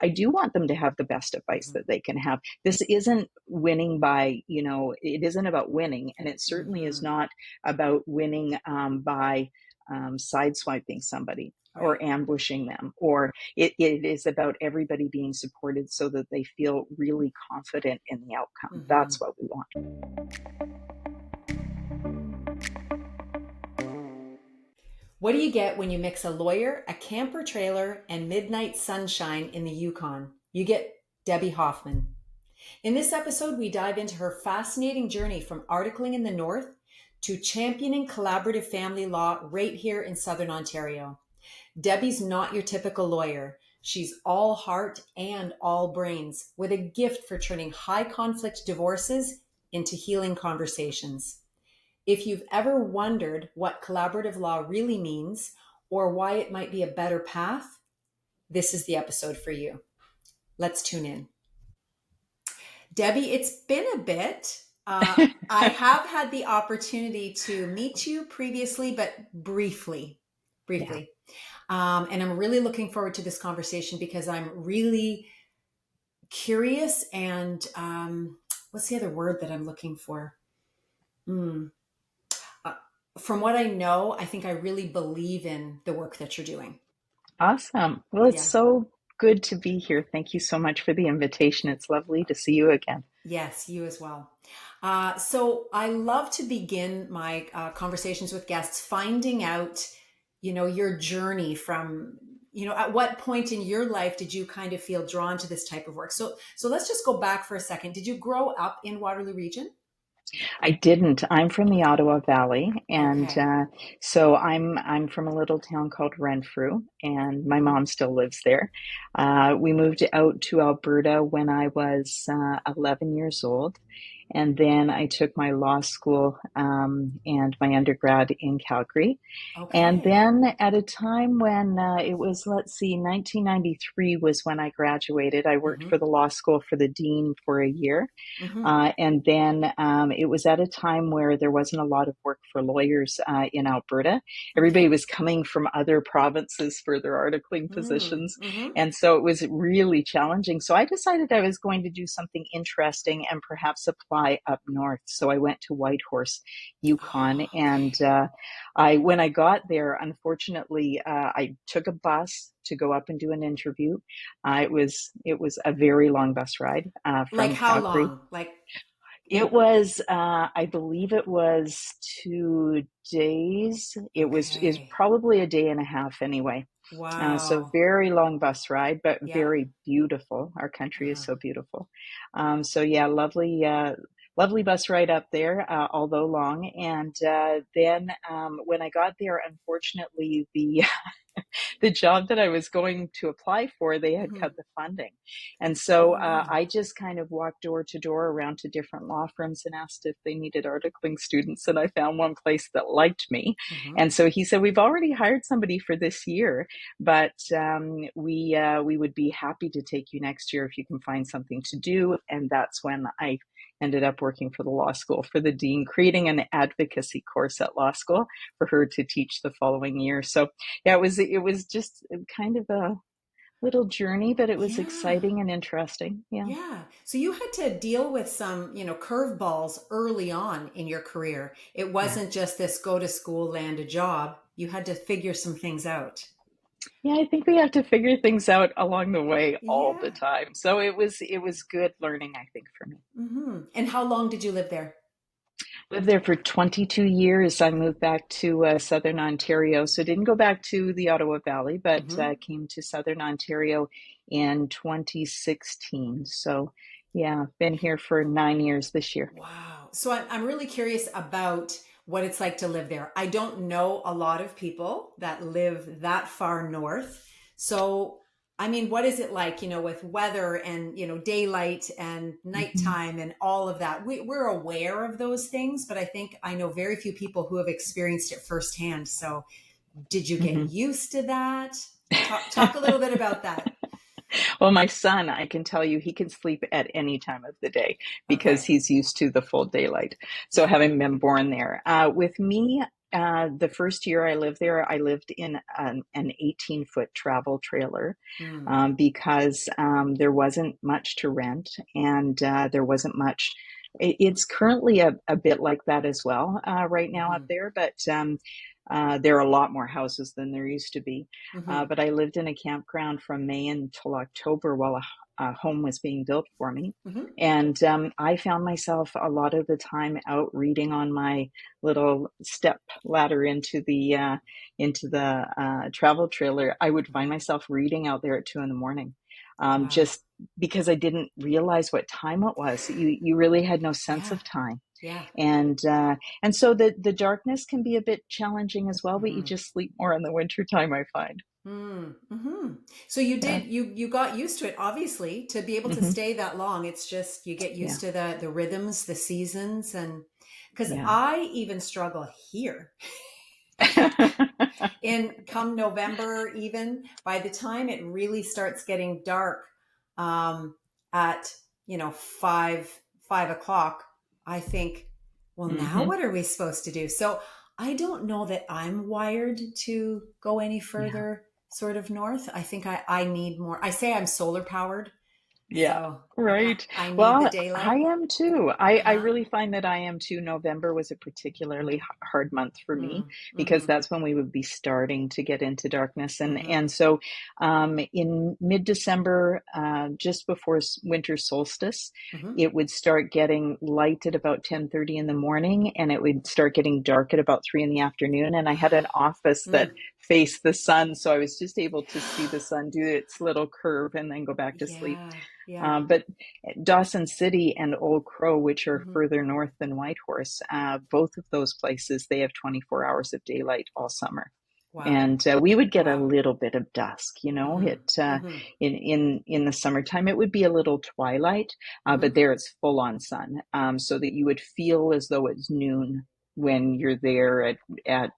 I do want them to have the best advice that they can have. This isn't winning by, it isn't about winning. And it certainly is Mm-hmm. not about winning by sideswiping somebody Right. or ambushing them, or it is about everybody being supported so that they feel really confident in the outcome. Mm-hmm. That's what we want. What do you get when you mix a lawyer, a camper trailer, and midnight sunshine in the Yukon? You get Debbie Hoffman. In this episode, we dive into her fascinating journey from articling in the North to championing collaborative family law right here in Southern Ontario. Debbie's not your typical lawyer. She's all heart and all brains, with a gift for turning high conflict divorces into healing conversations. If you've ever wondered what collaborative law really means or why it might be a better path, this is the episode for you. Let's tune in. Debbie, it's been a bit. I have had the opportunity to meet you previously, but briefly. Yeah. Briefly. And I'm really looking forward to this conversation because I'm really curious and what's the other word that I'm looking for? Uh, from what I know, I think I really believe in the work that you're doing. Awesome. Well, it's Yeah. so good to be here. Thank you so much for the invitation. It's lovely to see you again. Yes, you as well. So I love to begin my conversations with guests finding out, your journey from, at what point in your life did you kind of feel drawn to this type of work? So let's just go back for a second. Did you grow up in Waterloo Region? I didn't. I'm from the Ottawa Valley, and Okay. so I'm from a little town called Renfrew, and my Hmm. mom still lives there. We moved out to Alberta when I was 11 years old, and then I took my law school and my undergrad in Calgary. And Okay. then at a time when it was, let's see, 1993 was when I graduated. I worked Hmm. for the law school for the dean for a year. Hmm. And then it was at a time where there wasn't a lot of work for lawyers in Alberta. Everybody Okay. was coming from other provinces for their articling positions. Mm-hmm. And so it was really challenging. So I decided I was going to do something interesting and perhaps apply up north. So I went to Whitehorse, Yukon. Oh, And okay. when I got there, unfortunately, I took a bus to go up and do an interview. It was a very long bus ride Like from how Calgary. long? Like, It was, I believe it was 2 days. It was okay. probably a day and a half anyway. So Wow. very long bus ride, but Yeah. very beautiful. Our country is Uh-huh. so beautiful. So yeah, lovely bus ride up there, although long. And then when I got there, unfortunately, the job that I was going to apply for, they had Hmm. cut the funding. And Oh so no. I just kind of walked door to door around to different law firms and asked if they needed articling students. And I found one place that liked me. Hmm. And so he said, "We've already hired somebody for this year, but we would be happy to take you next year if you can find something to do." And that's when I ended up working for the law school for the dean, creating an advocacy course at law school for her to teach the following year. So yeah, it was just kind of a little journey, but it was Yeah. exciting and interesting. Yeah. Yeah. So you had to deal with some, curveballs early on in your career. It Yeah. wasn't just this go to school, land a job. You had to figure some things out. Yeah, I think we have to figure things out along the way all the Yeah. time. So it was good learning, I think, for me. Hmm. And how long did you live there? Lived there for 22 years. I moved back to Southern Ontario. So didn't go back to the Ottawa Valley, but Hmm. came to Southern Ontario in 2016. So yeah, been here for 9 years this year. Wow. So I'm really curious about what it's like to live there. I don't know a lot of people that live that far north. So, I mean, what is it like, with weather and, daylight and Mhm. nighttime and all of that? We're aware of those things, but I think I know very few people who have experienced it firsthand. So, did you get Mhm. used to that? Talk a little bit about that. Well, my son, I can tell you, he can sleep at any time of the day because Okay. he's used to the full daylight. So Yeah. having been born there, with me, The first year I lived there, I lived in an 18-foot travel trailer Mm, because there wasn't much to rent and there wasn't much. It's currently a bit like that as well right now up mm-hmm, there, but there are a lot more houses than there used to be. mm-hmm, But I lived in a campground from May until October while a home was being built for me. mm-hmm. And I found myself a lot of the time out reading on my little step ladder into the travel trailer. I would find Right. myself reading out there at 2 in the morning, Wow. just because I didn't realize what time it was. You really had no sense Yeah. of time, Yeah. and so the darkness can be a bit challenging as well. But you Mm-hmm. just sleep more in the winter time, I find. Mm-hmm. So you Yeah. did you got used to it, obviously, to be able to Hmm. stay that long. It's just you get Yeah. used to the rhythms, the seasons, and because Yeah. I even struggle here in come November, even by the time it really starts getting dark, um, at 5 o'clock, I think, well, now Hmm. what are we supposed to do? So I don't know that I'm wired to go any Yeah. further sort of north. I think I need more. I say I'm solar powered, Yeah, so right. I need the Well, I daylight. am too. I Uh-huh. really find that I am too. November was a particularly hard month for me because Mm-hmm. that's when we would be starting to get into darkness. Mm-hmm. And so in mid-December, just before winter solstice, Mm-hmm. it would start getting light at about 10:30 in the morning, and it would start getting dark at about 3 in the afternoon. And I had an office that Mm. faced the sun, so I was just able to see the sun do its little curve and then go back to sleep. Yeah. Yeah. But Dawson City and Old Crow, which are Mm-hmm. further north than Whitehorse, both of those places, they have 24 hours of daylight all summer. Wow. And we would get a Wow. little bit of dusk, you know. Mm-hmm. It Mm-hmm. in the summertime it would be a little twilight, Mm-hmm. but there it's full on sun, so that you would feel as though it's noon when you're there at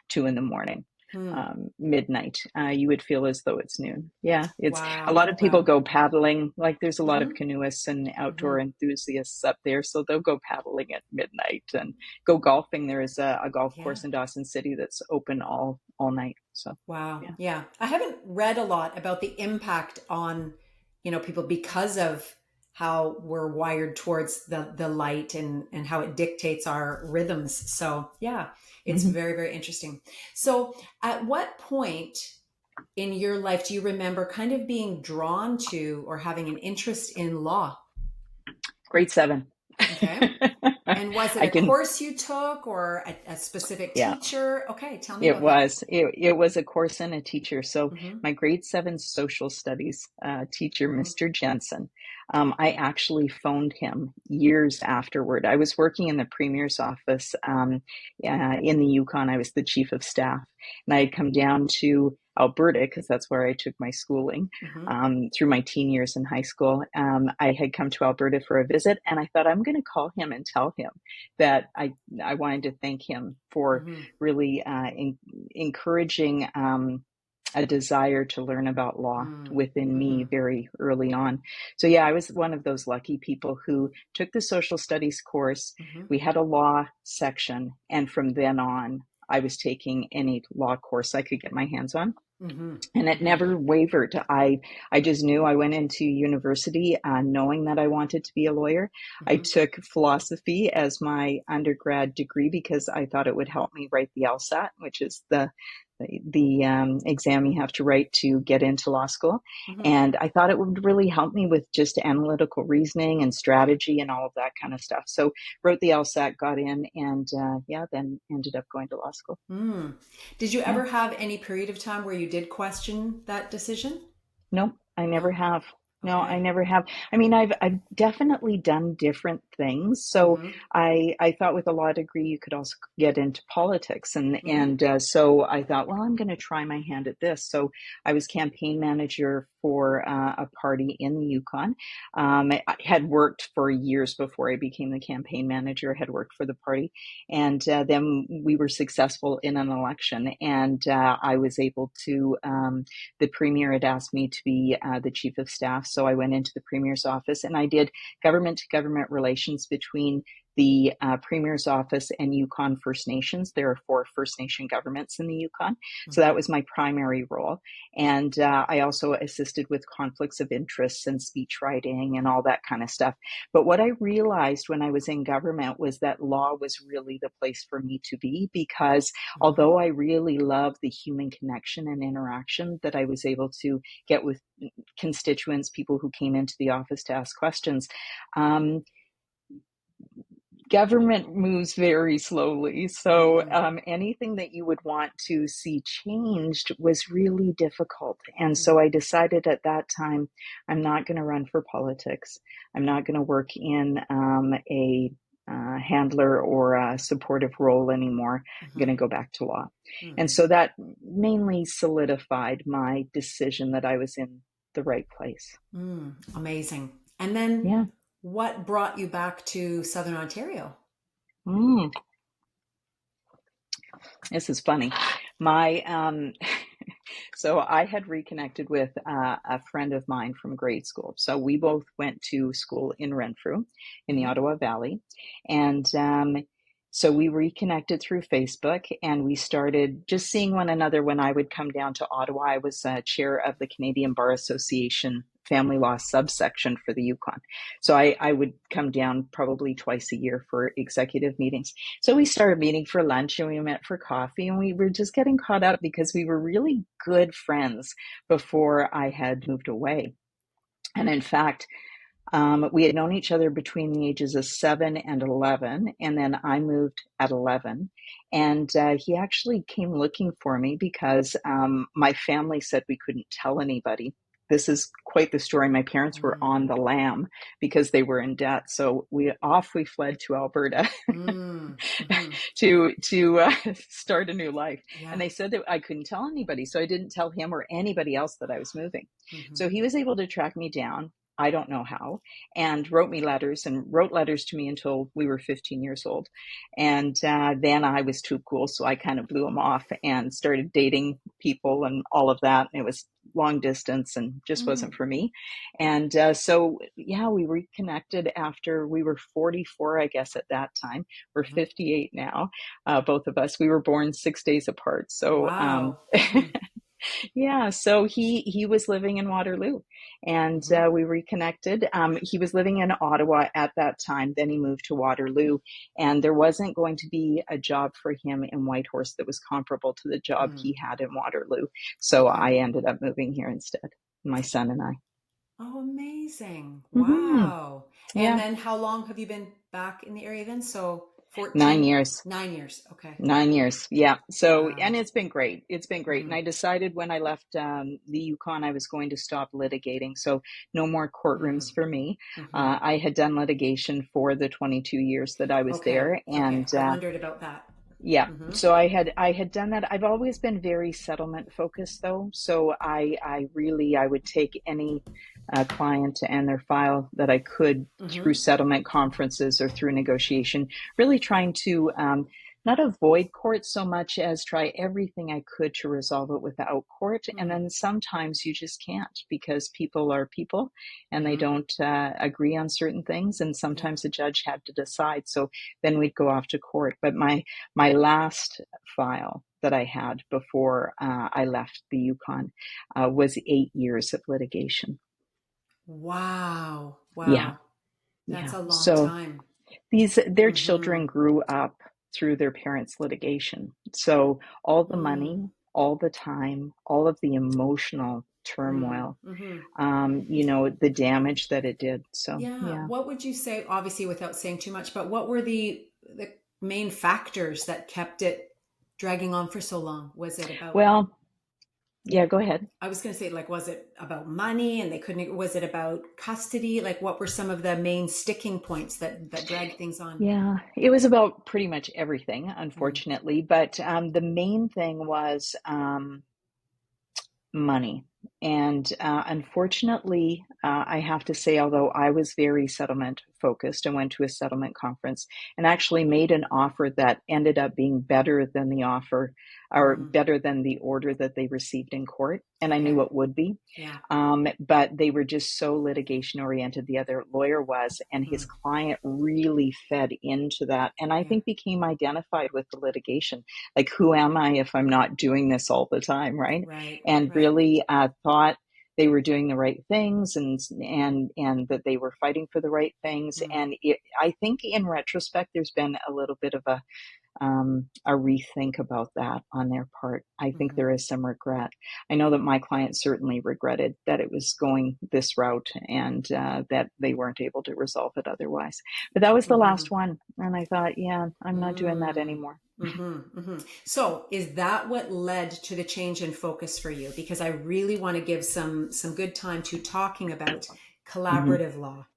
2 in the morning, Hmm. midnight. You would feel as though it's noon. Yeah, it's a Wow. lot of people Wow. go paddling. Like there's a lot of Mm-hmm. canoeists and Mm-hmm. outdoor enthusiasts up there, so they'll go paddling at midnight and go golfing. There is a golf Yeah. course in Dawson City that's open all night. So Wow. yeah. Yeah. I haven't read a lot about the impact on, people because of how we're wired towards the light and how it dictates our rhythms. So yeah, it's Hmm. very, very interesting. So at what point in your life do you remember kind of being drawn to or having an interest in law? Grade 7. Okay. And was it I a can, course you took or a specific yeah. teacher? Okay, tell me It about that. was. It was a course and a teacher. So Mm-hmm. my grade 7 social studies teacher, Mm-hmm. Mr. Jensen, I actually phoned him years afterward. I was working in the premier's office in the Yukon. I was the chief of staff, and I had come down to Alberta because that's where I took my schooling Mm-hmm. through my teen years in high school. I had come to Alberta for a visit, and I thought I'm going to call him and tell him that I wanted to thank him for Mm-hmm. really encouraging a desire to learn about law within Mm-hmm. me very early on. So, yeah, I was one of those lucky people who took the social studies course. Mm-hmm. We had a law section, and from then on, I was taking any law course I could get my hands on. Mm-hmm. And it Mm-hmm. never wavered. I just knew I went into university knowing that I wanted to be a lawyer. I Mm-hmm. took philosophy as my undergrad degree because I thought it would help me write the LSAT, which is the exam you have to write to get into law school. Mm-hmm. And I thought it would really help me with just analytical reasoning and strategy and all of that kind of stuff. So wrote the LSAT, got in, and yeah, then ended up going to law school. Mm. Did you Yeah. ever have any period of time where you did question that decision? No, I never No. have. No, I Okay. never have. I mean, I've definitely done different things. So Mm-hmm. I thought with a law degree you could also get into politics, Mm-hmm. and so I thought, well, I'm going to try my hand at this. So I was campaign manager for a party in the Yukon. I had worked for years before I became the campaign manager. Had worked for the party, and then we were successful in an election, and I was able to. The premier had asked me to be the chief of staff. So I went into the premier's office and I did government to government relations between the Premier's office and Yukon First Nations. There are 4 First Nation governments in the Yukon. So Mm-hmm. that was my primary role. And I also assisted with conflicts of interest and speech writing and all that kind of stuff. But what I realized when I was in government was that law was really the place for me to be, because Mm-hmm. although I really love the human connection and interaction that I was able to get with constituents, people who came into the office to ask questions, um, government moves very slowly. So Mm-hmm. anything that you would want to see changed was really difficult. And Mm-hmm. so I decided at that time, I'm not going to run for politics. I'm not going to work in a handler or a supportive role anymore. I'm going to go back to law. And Mm-hmm. so that mainly solidified my decision that I was in the right place. Amazing. And then Yeah. what brought you back to Southern Ontario? Mm. This is funny. My so I had reconnected with a friend of mine from grade school. So we both went to school in Renfrew, in the Mm-hmm. Ottawa Valley, and so we reconnected through Facebook, and we started just seeing one another when I would come down to Ottawa. I was chair of the Canadian Bar Association family law subsection for the Yukon. So I would come down probably twice a year for executive meetings. So we started meeting for lunch and we met for coffee, and we were just getting caught up because we were really good friends before I had moved away. And in fact, we had known each other between the ages of 7 and 11, and then I moved at 11. And he actually came looking for me because my family said we couldn't tell anybody. This is quite the story. My parents were on the lam because they were in debt. So we fled to Alberta Mm-hmm. to start a new life. And Yeah. they said that I couldn't tell anybody. So I didn't tell him or anybody else that I was moving. Mm-hmm. So he was able to track me down. I don't know how, and wrote me letters and wrote letters to me until we were 15 years old. And then I was too cool. So I kind of blew him off and started dating people and all of that. And it was long distance and just wasn't Mm. for me. And so, yeah, we reconnected after we were 44, I guess, at that time. We're Mm-hmm. 58 now, both of us. We were born 6 days apart. So, Wow. Mm-hmm. yeah, so he was living in Waterloo, and Mm-hmm. we reconnected. He was living in Ottawa at that time. Then he moved to Waterloo, and there wasn't going to be a job for him in Whitehorse that was comparable to the job Mm. he had in Waterloo. So Okay. I ended up moving here instead, my son and I. Oh, amazing. Hmm. Wow. And Yeah, then how long have you been back in the area then? So 9 14, years. 9 years. Okay. 9 years, yeah. So, and Wow. it's been great. It's been great. And Mm-hmm. I decided when I left the Yukon, I was going to stop litigating. So, no more courtrooms for me. Mm-hmm. I had done litigation for the 22 years that I was Okay. there, Okay. and I wondered about that. yeah, Mm-hmm. so I had done that. I've always been very settlement focused though. So I would take any client and their file that I could through Mm-hmm. settlement conferences or through negotiation, really trying to not avoid court so much as try everything I could to resolve it without court. And Mm. then sometimes you just can't, because people are people and they Mm-hmm. don't agree on certain things. And Yeah. sometimes a judge had to decide. So then we'd go off to court. But my last file that I had before I left the Yukon was 8 years of litigation. Wow. Yeah, Wow. That's yeah. a long So time. their Mm-hmm. children grew up through their parents' litigation. So all the Mm. money, all the time, all of the emotional Mm. turmoil, Mm-hmm. the damage that it did. So Yeah. yeah. What would you say, obviously without saying too much, but what were the main factors that kept it dragging on for so long? Was it about, Well, yeah. Go ahead. I was going to say, like, was it about money and they couldn't, was it about custody? Like, what were some of the main sticking points that dragged things on? Yeah, it was about pretty much everything, Mm. unfortunately. But the main thing was money. And unfortunately, I have to say, although I was very settlement focused and went to a settlement conference and actually made an offer that ended up being better than the offer or Mm-hmm. better than the order that they received in court. And I knew Okay. it would be. Yeah. But they were just so litigation oriented. The other lawyer was, and his Mm. client really fed into that. And I Yeah. think became identified with the litigation. Like, who am I if I'm not doing this all the time? Right. Right. And Right. really thought they were doing the right things, and that they were fighting for the right things. Mm. And I think in retrospect, there's been a little bit of a rethink about that on their part. I think Mm-hmm. there is some regret. I know that my client certainly regretted that it was going this route, and that they weren't able to resolve it otherwise. But that was the Mm-hmm. last one. And I thought, yeah, I'm not doing that Mm. anymore. Mm-hmm. Mm-hmm. So is that what led to the change in focus for you? Because I really want to give some good time to talking about Hmm. collaborative law.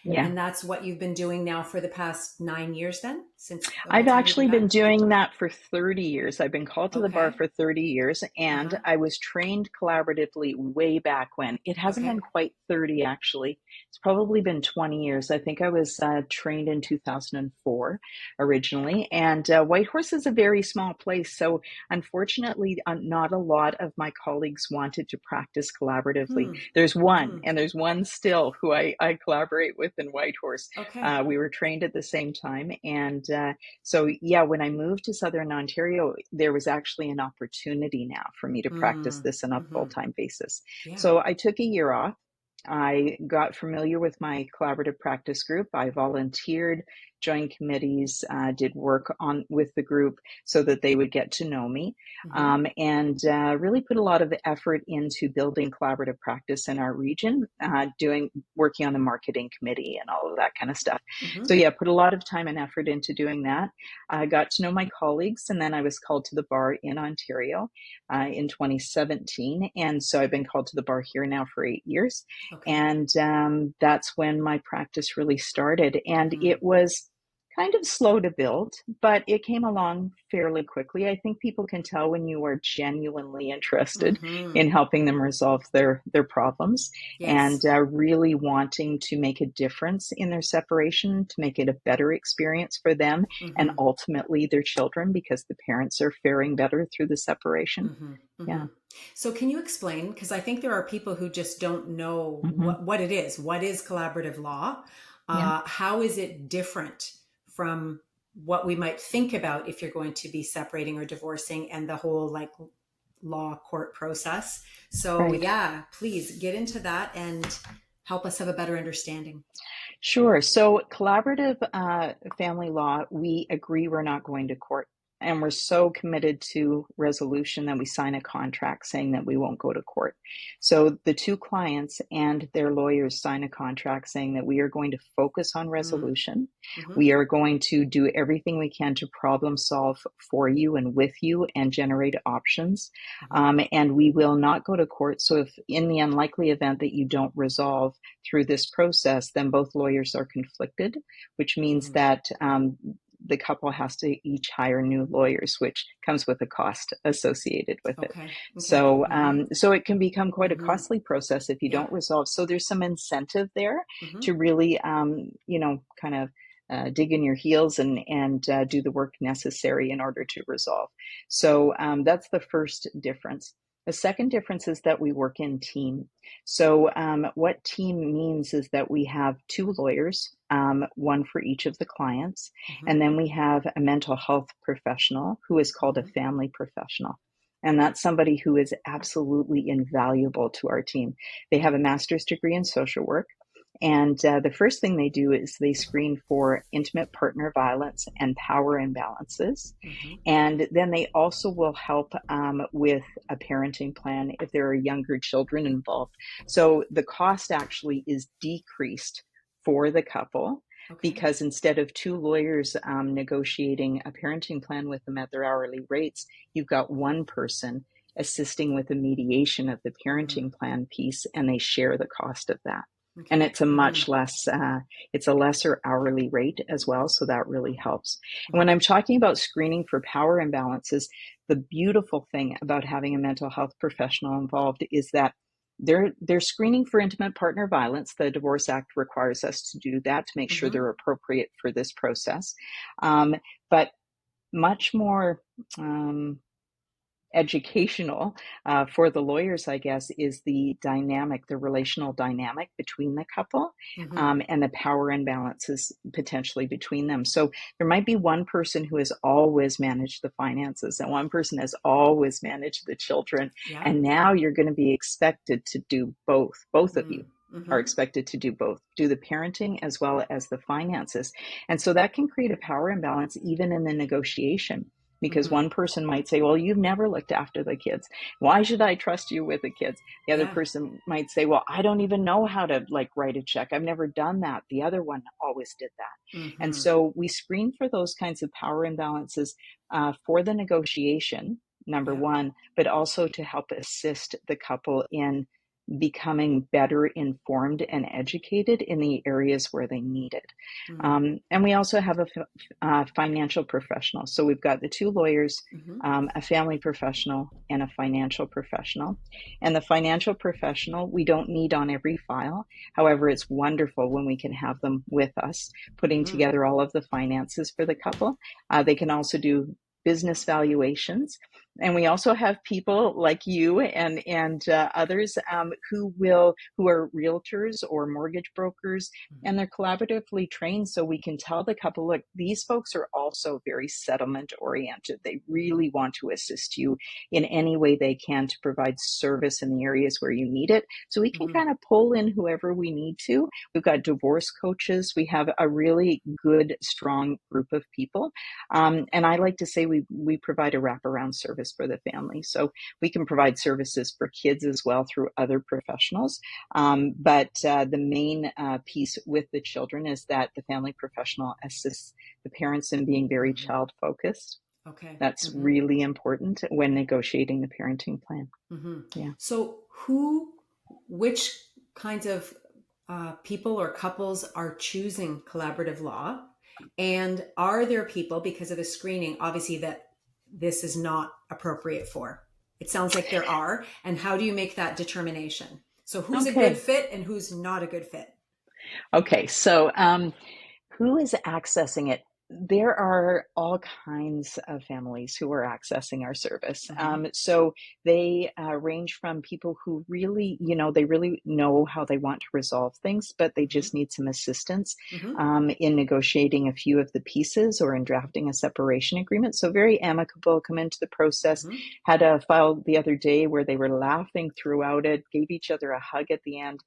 Yeah. And that's what you've been doing now for the past 9 years then, since the whole I've time you've been actually been back? doing that for 30 years. I've been called to the bar Okay. for 30 years, and Uh-huh. I was trained collaboratively way back when. It hasn't been Okay. quite 30, actually. It's probably been 20 years. I think I was trained in 2004 originally. And Whitehorse is a very small place. So unfortunately, not a lot of my colleagues wanted to practice collaboratively. Hmm. There's one, Hmm. and there's one still who I collaborate with in Whitehorse. Okay. We were trained at the same time. And so, yeah, when I moved to Southern Ontario, there was actually an opportunity now for me to practice Mm. this on a Mm-hmm. full-time basis. Yeah. So I took a year off. I got familiar with my collaborative practice group. I volunteered, joined committees, did work on with the group so that they would get to know me, Mm-hmm. and really put a lot of effort into building collaborative practice in our region, working on the marketing committee and all of that kind of stuff. Mm-hmm. So yeah, put a lot of time and effort into doing that. I got to know my colleagues, and then I was called to the bar in Ontario in 2017. And so I've been called to the bar here now for 8 years. Okay. And that's when my practice really started. And Mm-hmm. it was kind of slow to build, but it came along fairly quickly. I think people can tell when you are genuinely interested Mm-hmm. in helping them resolve their problems, and Yes. really wanting to make a difference in their separation, to make it a better experience for them and Mm-hmm. ultimately their children, because the parents are faring better through the separation. Mm-hmm. Yeah. Mm-hmm. So can you explain? Because I think there are people who just don't know Hmm. what it is. What is collaborative law? Yeah. How is it different from what we might think about if you're going to be separating or divorcing and the whole like law court process? So Right. yeah, please get into that and help us have a better understanding. Sure. So, collaborative family law, we agree we're not going to court. And we're so committed to resolution that we sign a contract saying that we won't go to court. So, the two clients and their lawyers sign a contract saying that we are going to focus on Mm. resolution. Mm-hmm. We are going to do everything we can to problem solve for you and with you and generate options. Mm-hmm. And we will not go to court. So, if in the unlikely event that you don't resolve through this process, then both lawyers are conflicted, which means Mm. that the couple has to each hire new lawyers, which comes with a cost associated with it. Okay. Okay. So, Mm-hmm. so it can become quite a Mm-hmm. costly process if you Yeah. don't resolve. So there's some incentive there Mm-hmm. to really, kind of dig in your heels and do the work necessary in order to resolve. So that's the first difference. The second difference is that we work in team. So, what team means is that we have two lawyers, one for each of the clients, Mm-hmm. and then we have a mental health professional who is called a Mm-hmm. family professional. And that's somebody who is absolutely invaluable to our team. They have a master's degree in social work. And the first thing they do is they screen for intimate partner violence and power imbalances. Mm-hmm. And then they also will help with a parenting plan if there are younger children involved. So the cost actually is decreased for the couple, Okay. because instead of two lawyers negotiating a parenting plan with them at their hourly rates, you've got one person assisting with the mediation of the Mm-hmm. parenting plan piece, and they share the cost of that. And Okay. it's a Mm-hmm. much less, it's a lesser hourly rate as well. So that really helps. And when Mm-hmm. I'm talking about screening for power imbalances, the beautiful thing about having a mental health professional involved is that they're screening for intimate partner violence. The Divorce Act requires us to do that to make sure Mm-hmm. they're appropriate for this process. But much more, um, educational for the lawyers, I guess, is the dynamic, the relational dynamic between the couple, Mm-hmm. and the power imbalances potentially between them. So there might be one person who has always managed the finances, and one person has always managed the children. Yeah. And now you're going to be expected to do both. Both of you are Mm-hmm. expected to do both, do the parenting as well as the finances. And so that can create a power imbalance even in the negotiation, because Mm-hmm. one person might say, well, you've never looked after the kids. Why should I trust you with the kids? The other Yeah. person might say, well, I don't even know how to like write a check. I've never done that. The other one always did that. And Mm-hmm. so we screen for those kinds of power imbalances for the negotiation, number Yeah. one, but also to help assist the couple in becoming better informed and educated in the areas where they need it. Mm-hmm. And we also have a financial professional. So we've got the two lawyers, Mm-hmm. a family professional, and a financial professional. And the financial professional, we don't need on every file. However, it's wonderful when we can have them with us, putting Mm-hmm. together all of the finances for the couple. They can also do business valuations. And we also have people like you and others who are realtors or mortgage brokers, and they're collaboratively trained, so we can tell the couple, look, these folks are also very settlement oriented. They Mm-hmm. really want to assist you in any way they can to provide service in the areas where you need it. So we can Mm-hmm. kind of pull in whoever we need to. We've got divorce coaches. We have a really good, strong group of people. And I like to say we provide a wraparound service for the family. So we can provide services for kids as well through other professionals. But the main piece with the children is that the family professional assists the parents in being very Mm-hmm. child focused. Okay. That's Mm-hmm. really important when negotiating the parenting plan. Mm-hmm. Yeah. So, which kinds of people or couples are choosing collaborative law? And are there people, because of the screening, obviously, that this is not appropriate for? It sounds like there are. And how do you make that determination? So, who's a good Okay. fit and who's not a good fit? Okay. So, who is accessing it? There are all kinds of families who are accessing our service. Mm-hmm. So they range from people who really, they really know how they want to resolve things, but they Mm-hmm. just need some assistance Mm-hmm. in negotiating a few of the pieces or in drafting a separation agreement. So very amicable, come into the process. Mm-hmm. Had a file the other day where they were laughing throughout it, gave each other a hug at the end.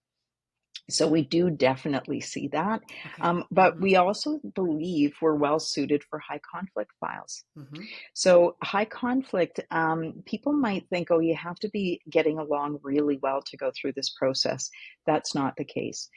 So we do definitely see that. Okay. But Mm-hmm. we also believe we're well suited for high conflict files. Mm-hmm. So high conflict, people might think, oh, you have to be getting along really well to go through this process. That's not the case.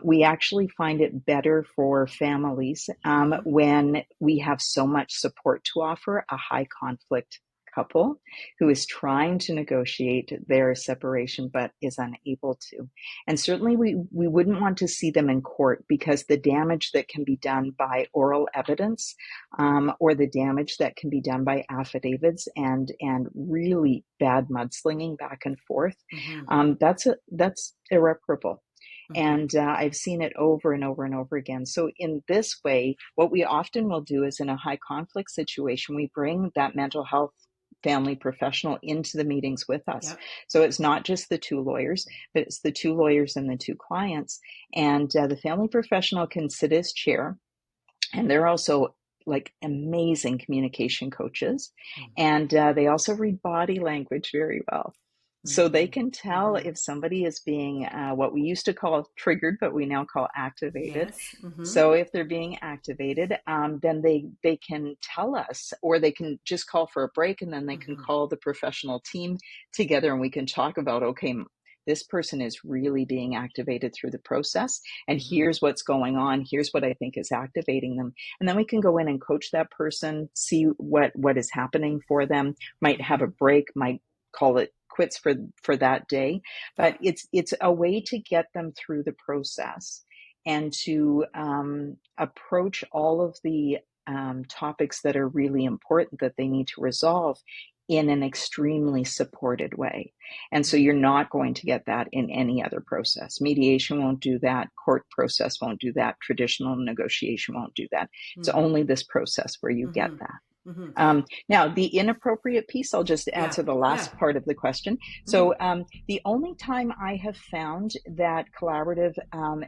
We actually find it better for families Mm-hmm. when we have so much support to offer a high conflict couple who is trying to negotiate their separation but is unable to. And certainly we wouldn't want to see them in court, because the damage that can be done by oral evidence, or the damage that can be done by affidavits and really bad mudslinging back and forth, Mm-hmm. that's irreparable. Mm-hmm. And I've seen it over and over and over again. So in this way, what we often will do is, in a high conflict situation, we bring that mental health family professional into the meetings with us. Yep. So it's not just the two lawyers, but it's the two lawyers and the two clients. And the family professional can sit as chair, and they're also like amazing communication coaches. And they also read body language very well. So they Mm-hmm. can tell Mm-hmm. if somebody is being what we used to call triggered, but we now call activated. Yes. Mm-hmm. So if they're being activated, then they can tell us, or they can just call for a break, and then they can Mm-hmm. call the professional team together, and we can talk about, okay, this person is really being activated through the process, and Mm-hmm. here's what's going on. Here's what I think is activating them. And then we can go in and coach that person, see what is happening for them, might have Mm-hmm. a break, might call it quits for that day. Yeah. But it's a way to get them through the process, and to approach all of the topics that are really important that they need to resolve in an extremely supported way. And so Mm-hmm. you're not going to get that in any other process. Mediation won't do that. Court process won't do that. Traditional negotiation won't do that. It's Mm-hmm. only this process where you get Mm-hmm. that. Hmm. Now, the inappropriate piece, I'll just Yeah. answer the Yeah. last part of the question. Hmm. So, the only time I have found that collaborative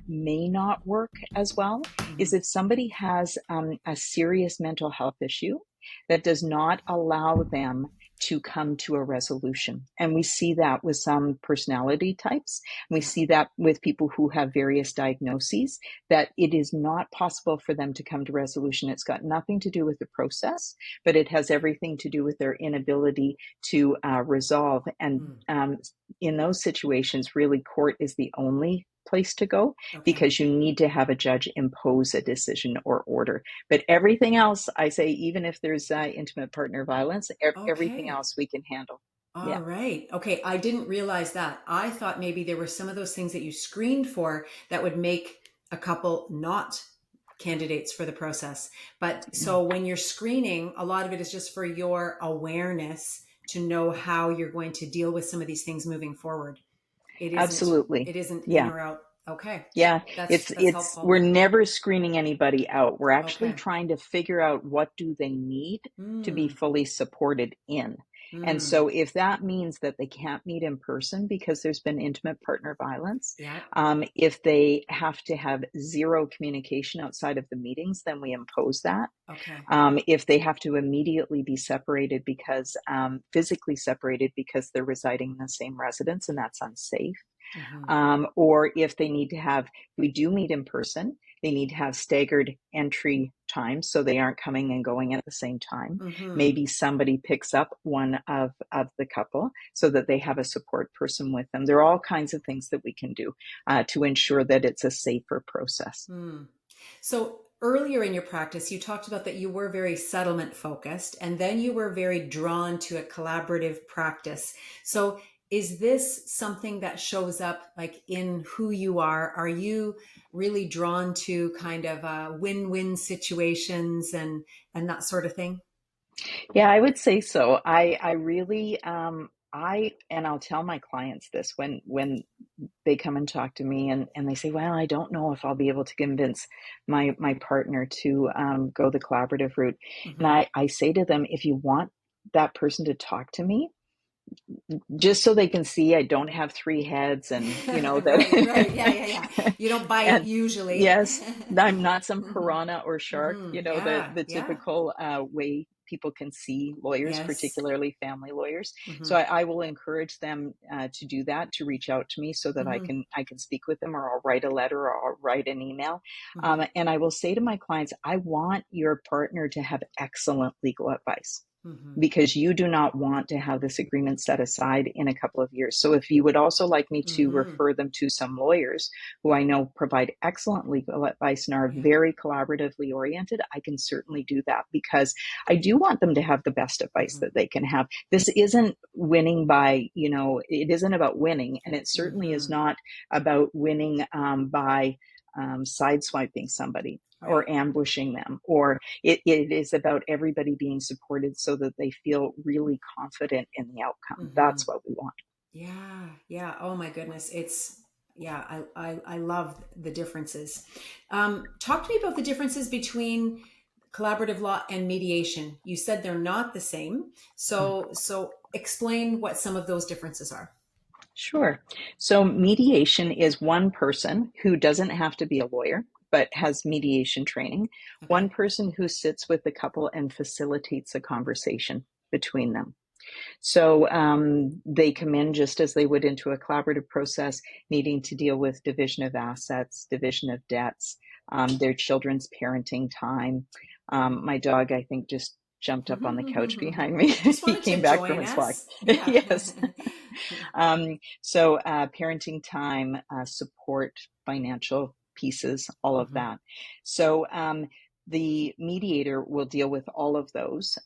may not work as well Hmm. is if somebody has a serious mental health issue that does not allow them to come to a resolution. And we see that with some personality types. We Yeah. see that with people who have various diagnoses, that it is not possible for them to come to resolution. It's got nothing to do with the process, but it has everything to do with their inability to resolve. And Mm. in those situations, really, court is the only place to go, Okay. because you need to have a judge impose a decision or order. But everything else, I say, even if there's intimate partner violence, everything Okay. else we can handle. All Yeah. right. Okay. I didn't realize that. I thought maybe there were some of those things that you screened for that would make a couple not candidates for the process. But No. so when you're screening, a lot of it is just for your awareness to know how you're going to deal with some of these things moving forward. It isn't Absolutely. it isn't in Yeah. or out. Okay. Yeah, That's we're helpful. never screening anybody out. We're actually Okay. trying to figure out what do they need to be Mm, fully supported in. And mm, so if that means that they can't meet in person because there's been intimate partner violence, yeah. if they have to have zero communication outside of the meetings, then we impose that. Okay. If they have to immediately be separated because physically separated because they're residing in the same residence and that's unsafe, Mm-hmm. or if they need to have, we do meet in person, they need to have staggered entry times so they aren't coming and going at the same time. Mm-hmm. Maybe somebody picks up one of the couple so that they have a support person with them. There are all kinds of things that we can do to ensure that it's a safer process. Mm. So earlier in your practice, you talked about that you were very settlement focused and then you were very drawn to a collaborative practice. So is this something that shows up like in who you are? Are you really drawn to kind of win-win situations and that sort of thing? Yeah, I would say so. I really, and I'll tell my clients this when they come and talk to me and they say, well, I don't know if I'll be able to convince my partner to go the collaborative route. And Hmm. I say to them, if you want that person to talk to me, just so they can see I don't have three heads and Right, right. Yeah, yeah, yeah. that You don't bite and usually. yes, I'm not some Hmm. piranha or shark, Hmm. the Yeah, yeah. typical way people can see lawyers, Yes. particularly family lawyers. So Hmm. I will encourage them to do that, to reach out to me so that Hmm. I can speak with them, or I'll write a letter, or I'll write an email. Hmm. And I will say to my clients, I want your partner to have excellent legal advice, Hmm. because you do not want to have this agreement set aside in a couple of years. So if you would also like me to Hmm. refer them to some lawyers who I know provide excellent legal advice and are Yeah. very collaboratively oriented, I can certainly do that, because I do want them to have the best advice Hmm. that they can have. This isn't winning by, it isn't about winning, and it certainly is Hmm. not about winning by sideswiping somebody or Right. ambushing them, or it is about everybody being supported so that they feel really confident in the outcome. Hmm. That's what we want. Yeah. Yeah. Oh my goodness. Yeah, I love the differences. Talk to me about the differences between collaborative law and mediation. You said they're not the same. So explain what some of those differences are. Sure. So mediation is one person who doesn't have to be a lawyer, but has mediation training. One Okay. person who sits with the couple and facilitates a conversation between them. So they come in just as they would into a collaborative process, needing to deal with division of assets, division of debts, their children's parenting time. My dog, I think, just jumped up on the couch behind me. Just He wanted came to back from join his walk. us. Yeah. Yes. So parenting time, support, financial pieces, all of Hmm. that. So the mediator will deal with all of those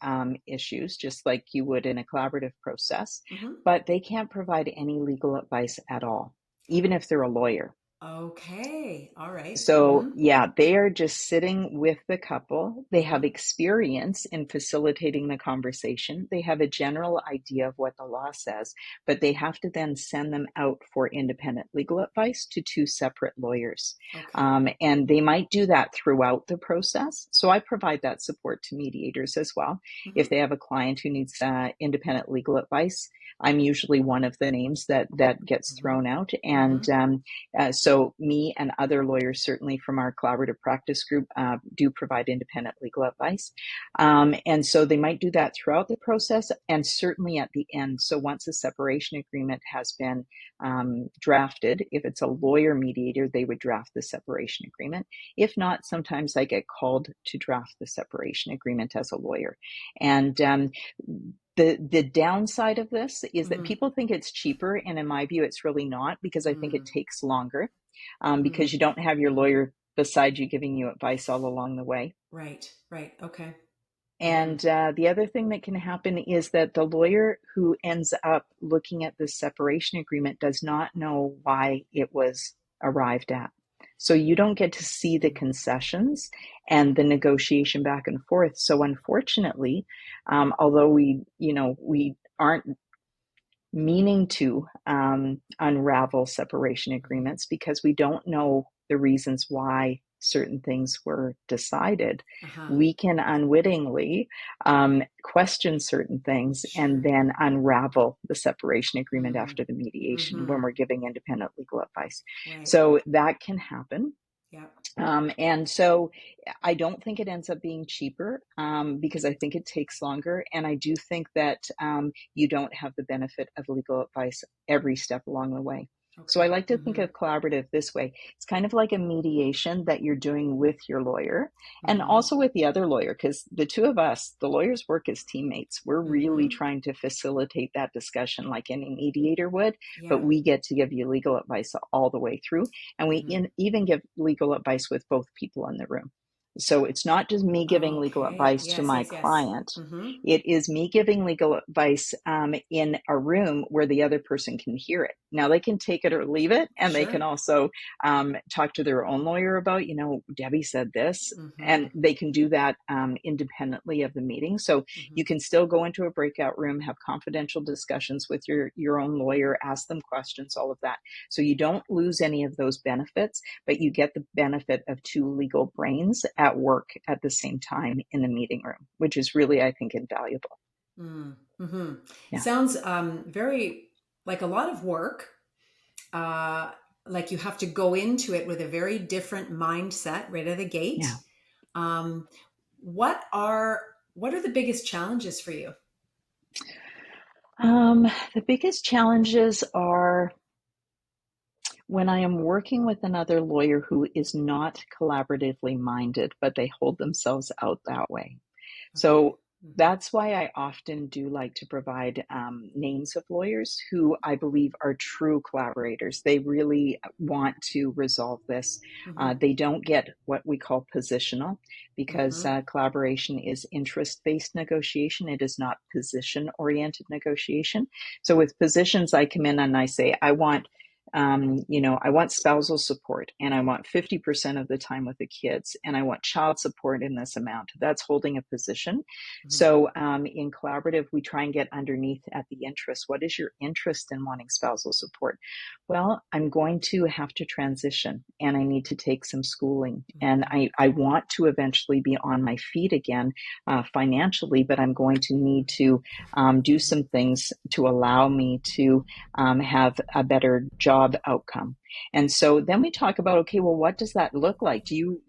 issues, just like you would in a collaborative process, Hmm. but they can't provide any legal advice at all, even if they're a lawyer. Okay. All right. So, Mm-hmm. yeah, they are just sitting with the couple. They have Mm-hmm. experience in facilitating the conversation. They have a general idea of what the law says, but they have to then send them out for independent legal advice to two separate lawyers. Okay. And they might do that throughout the process. So I provide that support to mediators as well. Mm-hmm. If they have a client who needs independent legal advice, I'm usually one of the names that gets Mm-hmm. thrown out. Mm-hmm. And so me and other lawyers, certainly from our collaborative practice group, do provide independent legal advice. And so they might do that throughout the process and certainly at the end. So once a separation agreement has been drafted, if it's a lawyer mediator, they would draft the separation agreement. If not, sometimes I get called to draft the separation agreement as a lawyer. And the downside of this is that Mm-hmm. people think it's cheaper, and in my view, it's really not, because I think it takes longer, because you don't have your Mm-hmm. lawyer beside you giving you advice all along the way. Right. Right. Okay. Mm-hmm. And the other thing that can happen is that the lawyer who ends up looking at the separation agreement does not know why it was arrived at. So you don't get to see the concessions and the negotiation back and forth. So unfortunately, although we aren't meaning to unravel separation Mm-hmm. agreements because we don't know the reasons why certain things were decided, Uh-huh. we can unwittingly question certain things and Sure. then unravel the separation agreement Mm-hmm. after the mediation Mm-hmm. when we're giving independent legal advice. Right. So that can happen. Yeah. And so I don't think it ends up being cheaper because I think it takes longer. And I do think that you don't have the benefit of legal advice every step along the way. So I Okay. like to think Mm-hmm. of collaborative this way. It's kind of like a mediation that you're doing with your lawyer and Mm-hmm. also with the other lawyer, because the two of us, the lawyers, work as teammates. We're really Mm-hmm. trying to facilitate that discussion like any mediator would, Yeah. but we get to give you legal advice all the way through. And we Mm-hmm. even give legal advice with both people in the room. So it's not just me giving legal Okay. advice to Yes, my yes, yes. client. Mm-hmm. It is me giving legal advice in a room where the other person can hear it. Now they can take it or leave it, and they can Sure. also talk to their own lawyer about, Debbie said this, Mm-hmm. and they can do that independently of the meeting. So Mm-hmm. you can still go into a breakout room, have confidential discussions with your own lawyer, ask them questions, all of that. So you don't lose any of those benefits, but you get the benefit of two legal brains at work at the same time in the meeting room, which is really, I think, invaluable. Mm-hmm. Yeah. Sounds very like a lot of work. Uh, like you have to go into it with a very different mindset right out of the gate. Yeah. Um, what are what are the biggest challenges for you? The biggest challenges are when I am working with another lawyer who is not collaboratively minded, but they hold themselves out that way. Okay. So Mm-hmm. that's why I often do like to provide names of lawyers who I believe are true collaborators. They really want to resolve this. Mm-hmm. They don't get what we call positional because Mm-hmm. collaboration is interest based negotiation. It is not position oriented negotiation. So with positions, I come in and I say, I want spousal support and I want 50% of the time with the kids and I want child support in this amount. That's holding a position. Mm-hmm. So in collaborative, we try and get underneath at the interest. What is your interest in wanting spousal support? Well, I'm going to have to transition and I need to take some schooling. And Mm-hmm. I want to eventually be on my feet again financially, but I'm going to need to do Mm-hmm. some things to allow me to have a better job outcome. And so then we talk about, okay, well, what does that look like? Do you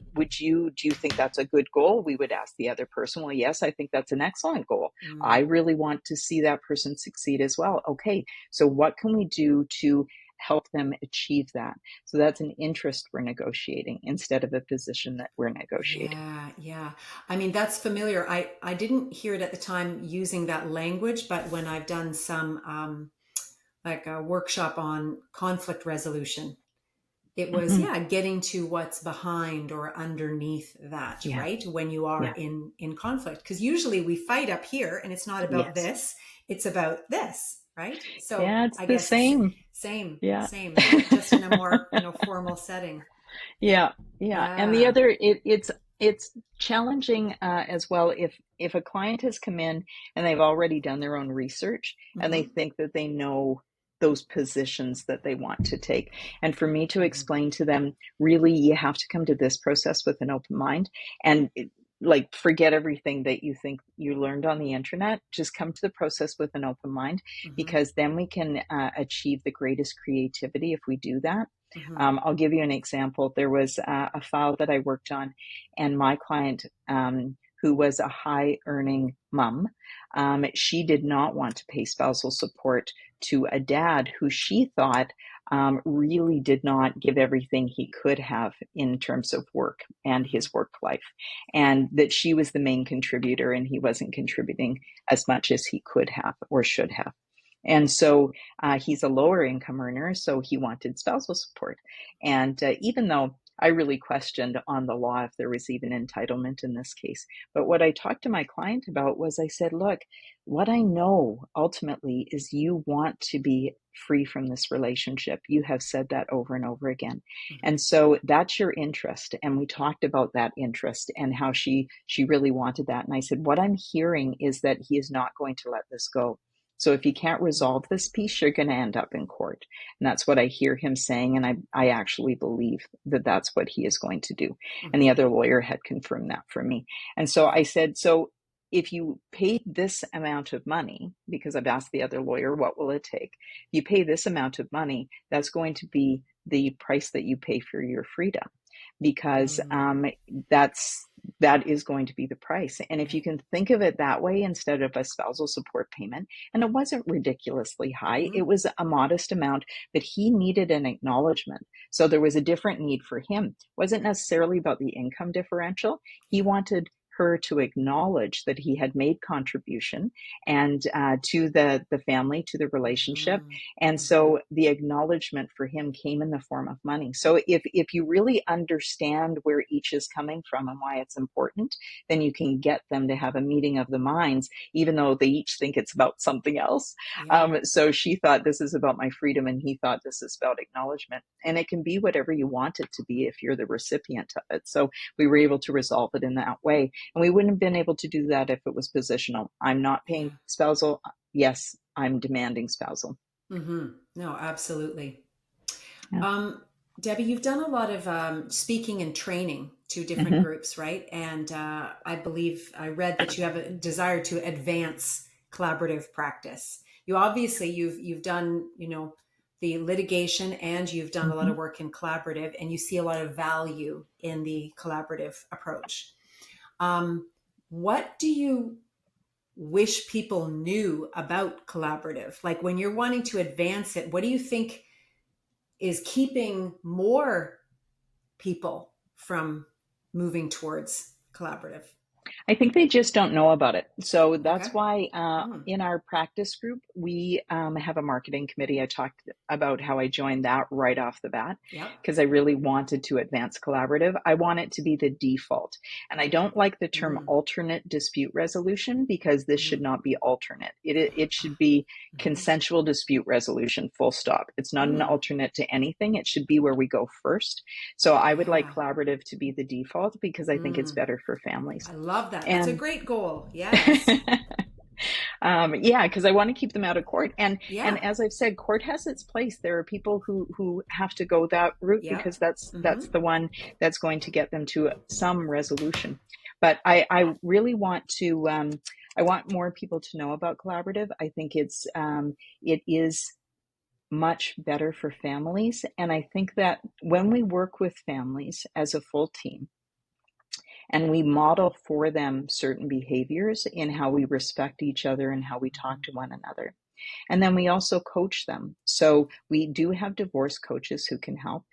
think that's a good goal? We would ask the other person, well, yes, I think that's an excellent goal. I Mm. really want to see that person succeed as well. Okay, so what can we do to help them achieve that? So that's an interest we're negotiating instead of a position that we're negotiating. Yeah, yeah. I mean, that's familiar. I didn't hear it at the time using that language, but when I've done some like a workshop on conflict resolution, it was, Mm-hmm. yeah, getting to what's behind or underneath that, Yeah, right? When you are yeah, in conflict, because usually we fight up here and it's not about yes. this, it's about this. right? So Yeah, it's I the guess same. Yeah. same, just in a more, formal setting. Yeah, yeah. And the Yeah. other, it's challenging as well if a client has come in and they've already done their own research and they Mm-hmm. think that they know those positions that they want to take. And for me to Mm-hmm. explain to them, really, you have to come to this process with an open mind and like forget everything that you think you learned on the internet. Just come to the process with an open mind Mm-hmm. because then we can achieve the greatest creativity if we do that. Mm-hmm. I'll give you an example. There was a file that I worked on, and my client, who was a high earning mom, she did not want to pay spousal support to a dad who she thought really did not give everything he could have in terms of work and Mm-hmm. his work life, and that she was the main contributor and he wasn't contributing as much as he could have or should have. And so he's a lower income earner, so he wanted spousal support. And even though I really questioned on the law if there was even entitlement in this case, but what I talked to my client about was I said, look, what I know ultimately is you want to be free from this relationship. You have said that over and over again. Mm-hmm. And so that's your interest. And we talked about that interest and how she really wanted that. And I said, what I'm hearing is that he is not going to let this go. So if you can't resolve this piece, you're going to end up in court. And that's what I hear him saying. And I actually believe that that's what he is going to do. And Mm-hmm. the other lawyer had confirmed that for me. And so Yeah. I said, so if you pay this amount of money, because I've asked the other lawyer, what will it take? If you pay this amount of money, that's going to be the price that you pay for your freedom, because Mm. that is going to be the price. And if Yeah. you can think of it that way instead of a spousal support payment, and it wasn't ridiculously high, Mm-hmm. it was a modest amount, but he needed an acknowledgement. So there was a different need for him. It wasn't necessarily about the income differential. He Yeah. wanted her to acknowledge that he had made contribution and to the family, to the relationship. Mm-hmm. And Mm-hmm. so the acknowledgement for him came in the form of money. So if you really understand where each is coming from and why it's important, then you can get them to have a meeting of the minds, even though they each think it's about something else. Yeah. So she thought this is about my freedom, and he thought this is about acknowledgement. And it can be whatever you want it to be if you're the recipient of it. So we were able to resolve it in that way. And we wouldn't have been able to do that if it was positional. I'm not paying Yeah. spousal. Yes, I'm demanding spousal. Mm-hmm. No, absolutely. Yeah. Um, Debbie, you've done a lot of speaking and training to different Mm-hmm. groups, right? And I believe I read that you have a desire to advance collaborative practice. You obviously you've done the litigation, and you've done a lot Mm-hmm. of work in collaborative, and you see a lot of value in the collaborative approach. What do you wish people knew about collaborative? Like when you're wanting to advance it, what do you think is keeping more people from moving towards collaborative? I think they just don't know about it. So Okay. that's why Mm. in our practice group, we have a marketing committee. I talked about how I joined that right off the bat Yep. because I really wanted to advance collaborative. I want it to be the default. And I don't like the term Mm. alternate dispute resolution because this should Mm. not be alternate. It should be Mm-hmm. consensual dispute resolution, full stop. It's not an Mm. alternate to anything. It should be where we go first. So I would like Yeah. collaborative to be the default because I think it's Mm. better for families. I love that. That's a And great goal. Yes. yeah, because I want to keep them out of court. And Yeah. as I've said, court has its place. There are people who have to go that route Yep. because that's Mm-hmm. the one that's going to get them to some resolution. But I really want to I want more people to know about collaborative. I think it is much better for families, and I think that when we work with families as a full team and we model for them certain behaviors in how we respect each other and how we talk to one another. And then we also coach them. So we do have divorce coaches who can help,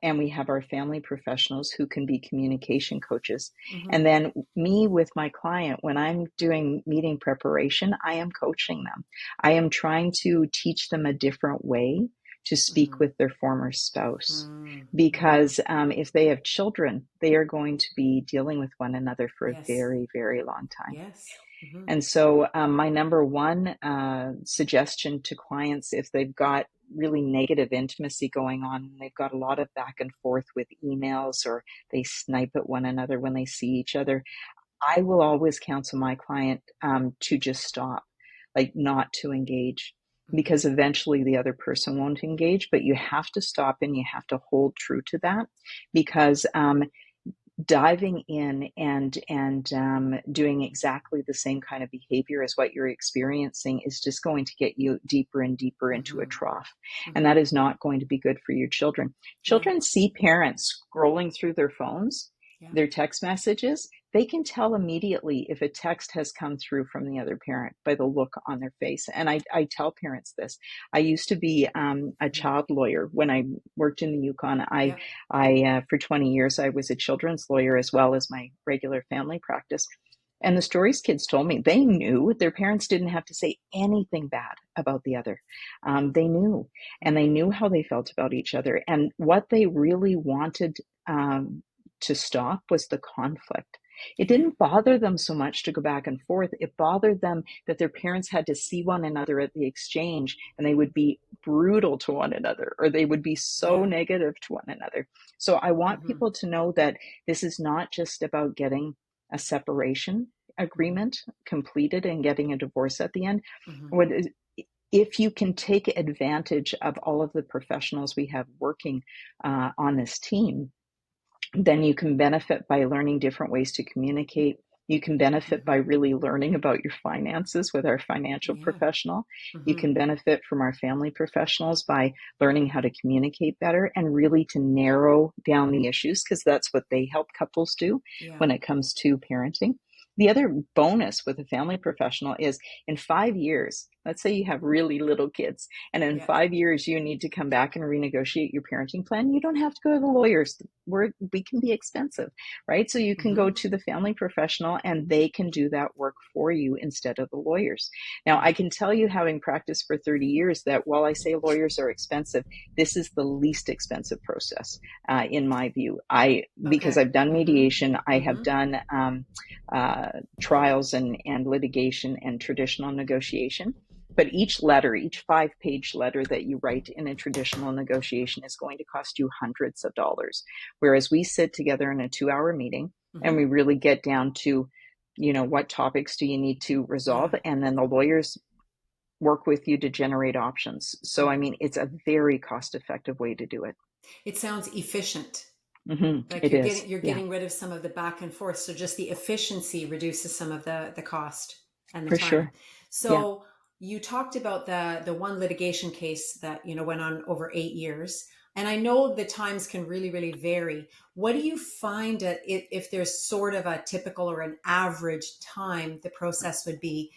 and we have our family professionals who can be communication coaches. Mm-hmm. And then me with my client, when I'm doing meeting preparation, I am coaching them. I am trying to teach them a different way to speak Mm-hmm. with their former spouse. Mm-hmm. Because if they have children, they are going to be dealing with one another for a Yes. very, very long time. Yes. Mhm. And so my number one suggestion to clients, if they've got really negative intimacy going on, they've got a lot of back and forth with emails, or they snipe at one another when they see each other, I will always counsel my client to just stop, like not to engage, Mhm. because eventually the other person won't engage, but you have to stop and you have to hold true to that, because diving in and doing exactly the same kind of behavior as what you're experiencing is just going to get you deeper and deeper into a Mhm. trough, and that Mhm. is not going to be good for your children. Yeah. Children see parents scrolling through their phones, Yeah. their text messages. They can tell immediately if a text has come through from the other parent by the look on their face. And I tell parents this. I used to be a Mhm. child lawyer when I worked in the Yukon. Yeah. For 20 years, I was a children's lawyer as well as my regular family practice. And the stories kids told me, they knew their parents didn't have to say anything bad about the other. They knew, and they Mhm. knew how they felt about each other. And what they really wanted to stop was the conflict. It Yeah. didn't bother them so much to go back and forth. It bothered them that their parents had to see one another at the exchange and they would be brutal to one another, or they would be so Yeah. negative to one another. So I want Mhm. people to know that this is not just about getting a separation Mhm. agreement completed and getting a divorce at the end. Mhm. What is, if you can take advantage of all of the professionals we have working on this team, then you can benefit by learning different ways to communicate. You can benefit by Mhm. really learning about your finances with our financial Yeah. professional. You Mhm. can benefit from our family professionals by learning how to communicate better and really to narrow down the issues, because that's what they help couples do Yeah. when it comes to parenting. The other bonus with a family professional is, in 5 years, let's say you have really little kids, and in Yeah. 5 years you need to come back and renegotiate your parenting plan. You don't have to go to the lawyers. We can be expensive, right? So you can go Mhm. to the family professional and they can do that work for you instead of the lawyers. Now, I Mm. can tell you, having practiced for 30 years, that while I say lawyers are expensive, this is the least expensive process in my view. Because Okay. I've done Mhm. mediation, I have Mhm. done trials and litigation and traditional negotiation. But each letter, each 5-page letter that you write in a traditional negotiation is going to cost you hundreds of dollars. Whereas we sit together in a 2-hour meeting and Mhm. we really get down to, what topics do you need to resolve? Yeah. And then the lawyers work with you to generate options. So, I Mm. mean, it's a very cost effective way to do it. It sounds efficient. Like It is. you're Yeah, getting rid of some of the back and forth. So just the efficiency reduces some of the cost and the for time. sure. Yeah. So you talked about the one litigation case that went on over 8 years. And I know the times can really vary. What do you find if there's sort of a typical or an average time the process would be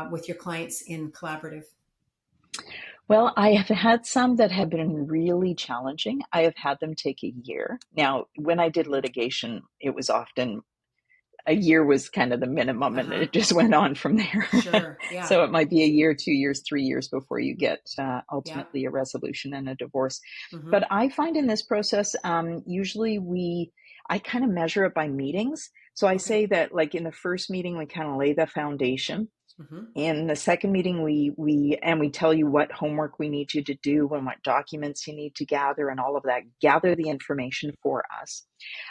with your clients in collaborative? Well, I have had some that have been really challenging. I have had them take a year. Now, when I did Mhm. litigation, it was often a year was kind of the minimum, and Uh-huh. it just went on from there. Sure. Yeah. So it might be a year, 2 years, 3 years before you get Yeah. ultimately a resolution and a divorce. Mm-hmm. But I find in this process, usually I kind of measure it by meetings. So I Okay. say that, like, in the first meeting, we kind of lay the foundation. Mm-hmm. In the second meeting, we tell you what homework we need you to do and what documents you need to gather and all of that. Gather the information for us.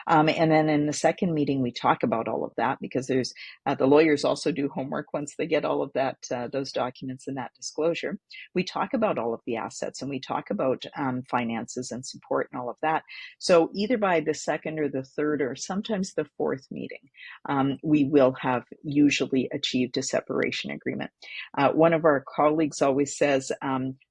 And then in the second meeting, we talk about all of that, because there's the lawyers also do homework once they get all of that, those documents and that disclosure. We talk about all of the assets and we talk about finances and support and all of that. So either by the second or the third or sometimes the fourth meeting, we will have usually achieved a separation agreement. One of our colleagues always says,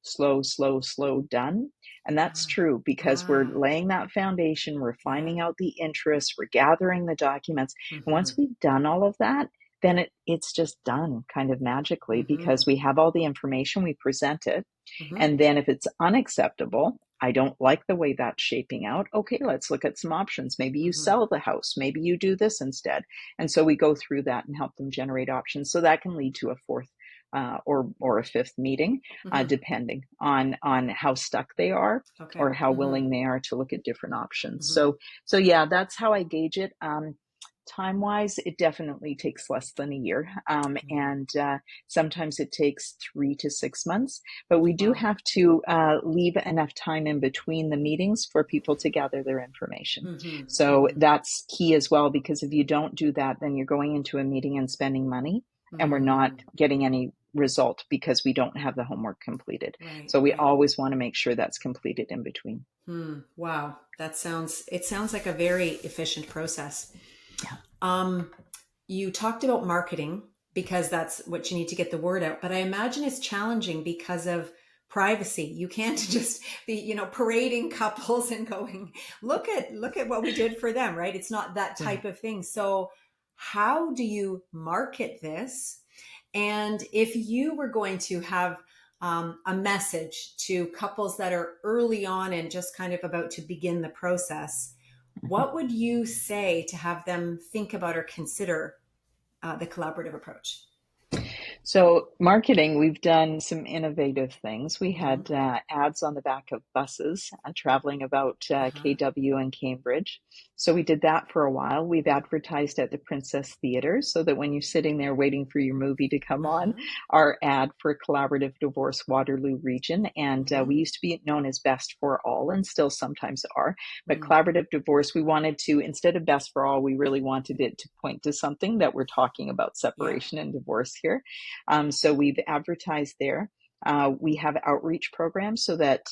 slow, slow, slow, done. And that's Ah. true, because we're Ah. laying that foundation, we're Yeah. finding out the interests, we're gathering the documents. And Mm-hmm. once we've done all of that, then it's just done kind of magically, Mm-hmm. because we have all the information, we present it. Mm-hmm. And then if it's unacceptable, I don't like the way that's shaping out. Okay, let's look at some options. Maybe you Mm-hmm. sell the house. Maybe you do this instead. And so we go through that and help them generate options. So that can lead to a fourth or a fifth meeting, Mm-hmm. depending on how stuck they are Okay. or how Mm-hmm. willing they are to look at different options. Mm-hmm. So yeah, that's how I gauge it. Time-wise, it definitely takes less than a year. Mm. And sometimes it takes 3 to 6 months, but we do Wow. have to leave enough time in between the meetings for people to gather their information. Mm-hmm. So Mm-hmm. that's key as well, because if you don't do that, then you're going into a meeting and spending money, and we're not Mm. getting any result because we don't have the homework completed. Right, So we right. always want to make sure that's completed in between. Wow. It sounds like a very efficient process. Yeah. Um, you talked about marketing because that's what you need to get the word out, but I imagine it's challenging because of privacy. You can't just be, parading couples and going, look at what we did for them, right? It's not that Yeah. type of thing. So how do you market this? And if you were going to have a message to couples that are early on and just kind of about to begin the process, Mhm. what would you say to have them think about or consider the collaborative approach? So, marketing, we've done some innovative things. We Mm-hmm. had ads on the back of buses traveling about Uh-huh. KW and Cambridge. So, we did that for a while. We've advertised at the Princess Theatre so that when you're sitting there waiting for your movie to come on, Uh-huh. our ad for Collaborative Divorce Waterloo Region. And Mm-hmm. we used to be known as Best for All and still sometimes are. But Mm. Collaborative Divorce, we wanted to, instead of Best for All, we really wanted it to point to something that we're talking about Yeah. separation and divorce here. So we've advertised there. We have outreach programs so that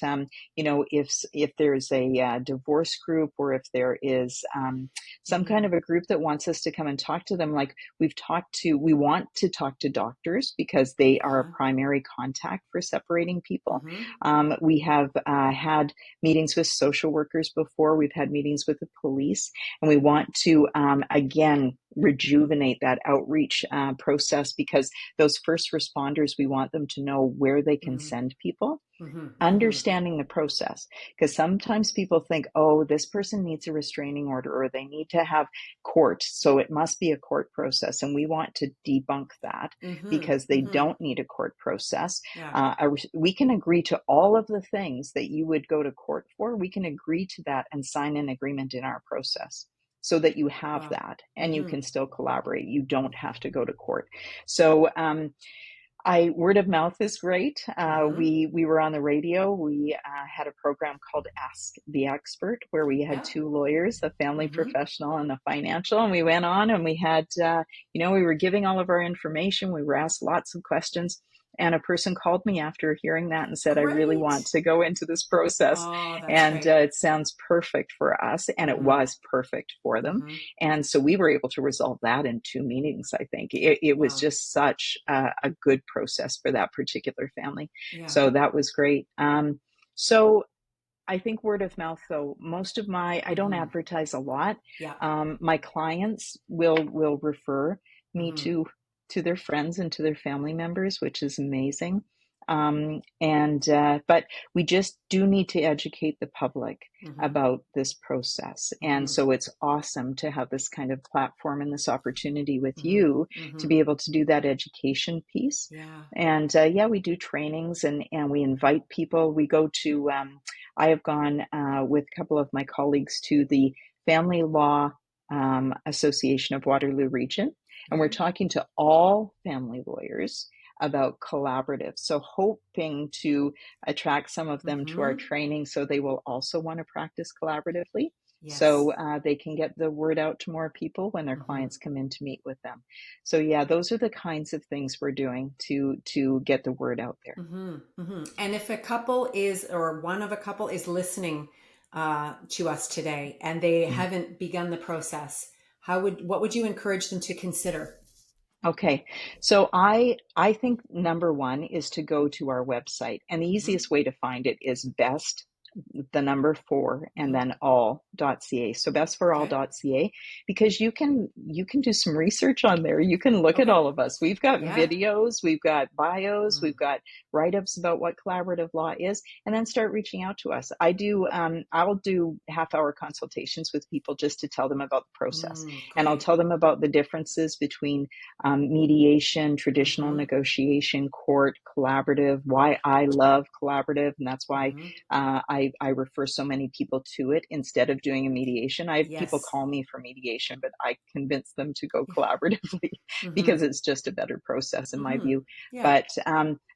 if there's a divorce group, or if there is some kind Mm-hmm. of a group that wants us to come and talk to them, like we want to talk to doctors because they are a Uh-huh. primary contact for separating people. Mm-hmm. We have had meetings with social workers before. We've had meetings with the police, and we want to again rejuvenate that outreach process, because those first responders, we want them to know where they can Mm-hmm. send people, Mm-hmm. Mm-hmm. understanding the process. Because sometimes people think, oh, this person needs a restraining order, or they need to have court, so it must be a court process. And we want to debunk that, Mm-hmm. because they Mm-hmm. don't need a court process. Yeah. We can agree to all of the things that you would go to court for. We can agree to that and sign an agreement in our process, so that you have Wow. that and you Mm-hmm. can still collaborate. You don't have to go to court. So I word of mouth is great. Mm-hmm. We were on the radio. We had a program called Ask the Expert, where we had Yeah. two lawyers, a family Mm-hmm. professional and a financial, and we went on and we had we were giving all of our information. We were asked lots of questions. And a person called me after hearing that and said, I really want Great. to go into this process. Oh, that's And great. it sounds perfect for us. And it Mm-hmm. was perfect for them. Mm-hmm. And so we were able to resolve that in 2 meetings, I think. It was Wow. just such a good process for that particular family. Yeah. So that was great. So I think word of mouth, though, I don't Mm-hmm. advertise a lot. Yeah. My clients will refer me Mm-hmm. to their friends and to their family members, which is amazing. And but we just do need to educate the public Mm-hmm. about this process. And Mm-hmm. so it's awesome to have this kind of platform and this opportunity with Mm-hmm. you to Mm-hmm. be able to do that education piece. Yeah. And yeah, we do trainings, and we invite people. We go to I have gone with a couple of my colleagues to the Family Law Association of Waterloo Region, and we're Okay. talking to all family lawyers about collaborative. So, hoping to attract some of them to our Mm-hmm. training so they will also want to practice collaboratively. Yes. So they can get the word out to more people when their Mm-hmm. clients come in to meet with them. So yeah, those are the kinds of things we're doing to get the word out there. Mm-hmm. Mm-hmm. And if a couple is, or one of a couple is listening to us today and they Mm. haven't begun the process, what would you encourage them to consider? Okay, so I think number one is to go to our website, and the Mm-hmm. easiest way to find it is best, the number four, and Mm-hmm. then all.ca. So Okay. bestforall.ca, because you can do some research on there. You can look at Okay. all of us. We've got Yeah. videos, we've got bios, Mm. we've got write-ups about what collaborative law is, and then start reaching out to us. I'll do half-hour consultations with people just to tell them about the process, Mm. and I'll Great. tell them about the differences between mediation, traditional Mm-hmm. negotiation, court, collaborative, why I love collaborative. And that's why Mm-hmm. I I refer so many people to it instead of doing a mediation. I have people Yes. call me for mediation, but I convince them to go Yeah. collaboratively Mm-hmm. because it's just a better process in my Mm-hmm. view. Yeah. But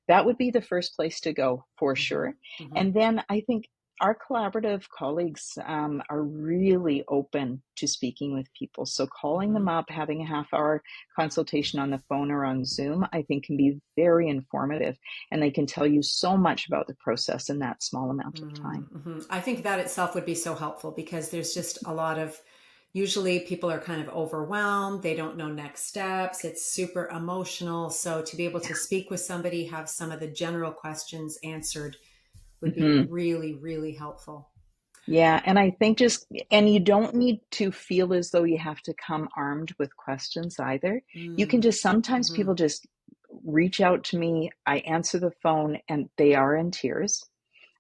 that would be the first place to go for Mm-hmm. sure. Mm-hmm. And then I think our collaborative colleagues are really open to speaking with people. So calling Mm-hmm. them up, having a half-hour consultation on the phone or on Zoom, I think can be very informative, and they can tell you so much about the process in that small amount of time. Mm-hmm. I think that itself would be so helpful because there's just a lot of, usually people are kind of overwhelmed. They don't know next steps. It's super emotional. So to be able to speak with somebody, have some of the general questions answered would be Hmm. really, really helpful. Yeah, and I think and you don't need to feel as though you have to come armed with questions either. You can Mm. just, sometimes Mm-hmm. people just reach out to me, I answer the phone, and they are in tears.